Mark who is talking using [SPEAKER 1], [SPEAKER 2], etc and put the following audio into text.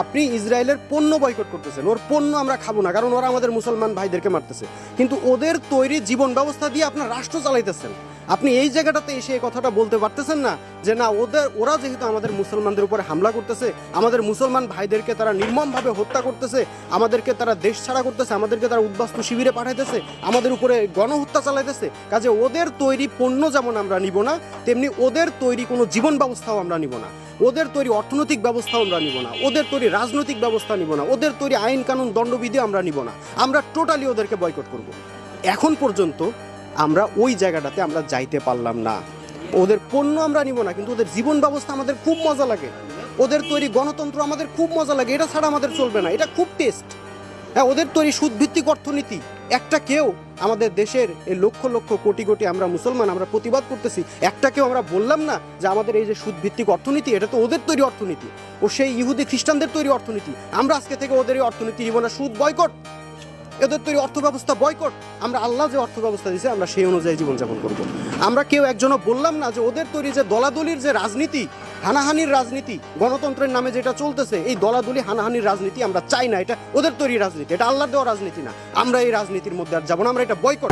[SPEAKER 1] আপনি ইসরায়েলের পণ্য বয়কট করতেছেন, ওর পণ্য আমরা খাবো না কারণ ওরা আমাদের মুসলমান ভাইদেরকে মারতেছে, কিন্তু ওদের তৈরি জীবন ব্যবস্থা দিয়ে আপনার রাষ্ট্র চালাইতেছেন। আপনি এই জায়গাটাতে এসে এই কথাটা বলতে পারতেছেন না যে না, ওরা যেহেতু আমাদের মুসলমানদের উপরে হামলা করতেছে, আমাদের মুসলমান ভাইদেরকে তারা নির্মমভাবে হত্যা করতেছে, আমাদেরকে তারা দেশ ছাড়া করতেছে, আমাদেরকে তারা উদ্বাস্তু শিবিরে পাঠাইতেছে, আমাদের উপরে গণহত্যা চালাইতেছে, কাজে ওদের তৈরি পণ্য যেমন আমরা নিব না, তেমনি ওদের তৈরি কোনো জীবন ব্যবস্থাও আমরা নিব না, ওদের তৈরি অর্থনৈতিক ব্যবস্থাও আমরা নিব না, ওদের তৈরি রাজনৈতিক ব্যবস্থা নিব না, ওদের তৈরি আইন কানুন দণ্ডবিধি আমরা নিব না, আমরা টোটালি ওদেরকে বয়কট করব। এখন পর্যন্ত আমরা ওই জায়গাটাতে আমরা যাইতে পারলাম না। ওদের পণ্য আমরা নিব না, কিন্তু ওদের জীবন ব্যবস্থা আমাদের খুব মজা লাগে, ওদের তৈরি গণতন্ত্র আমাদের খুব মজা লাগে, এটা ছাড়া আমাদের চলবে না, এটা খুব টেস্ট। হ্যাঁ, ওদের তৈরি সুদভিত্তিক অর্থনীতি, একটা কেউ আমাদের দেশের এই লক্ষ লক্ষ কোটি কোটি আমরা মুসলমান আমরা প্রতিবাদ করতেছি, একটা কেউ আমরা বললাম না যে আমাদের এই যে সুদভিত্তিক অর্থনীতি এটা তো ওদের তৈরি অর্থনীতি, ও সেই ইহুদি খ্রিস্টানদের তৈরি অর্থনীতি, আমরা আজকে থেকে ওদের এই অর্থনীতি নিব না, সুদ বয়কট, এদের তৈরি অর্থ ব্যবস্থা বয়কট, আমরা আল্লাহ যে অর্থ ব্যবস্থা দিয়েছে আমরা সেই অনুযায়ী জীবনযাপন করব। আমরা কেউ একজনও বললাম না যে ওদের তৈরি যে দলাদলির যে রাজনীতি, হানাহানির রাজনীতি, গণতন্ত্রের নামে যেটা চলতেছে, এই দলাদলি হানাহানির রাজনীতি আমরা চাই না, এটা ওদের তৈরি রাজনীতি, এটা আল্লাহর দেওয়া রাজনীতি না, আমরা এই রাজনীতির মধ্যে আর যাবো না, আমরা এটা বয়কট।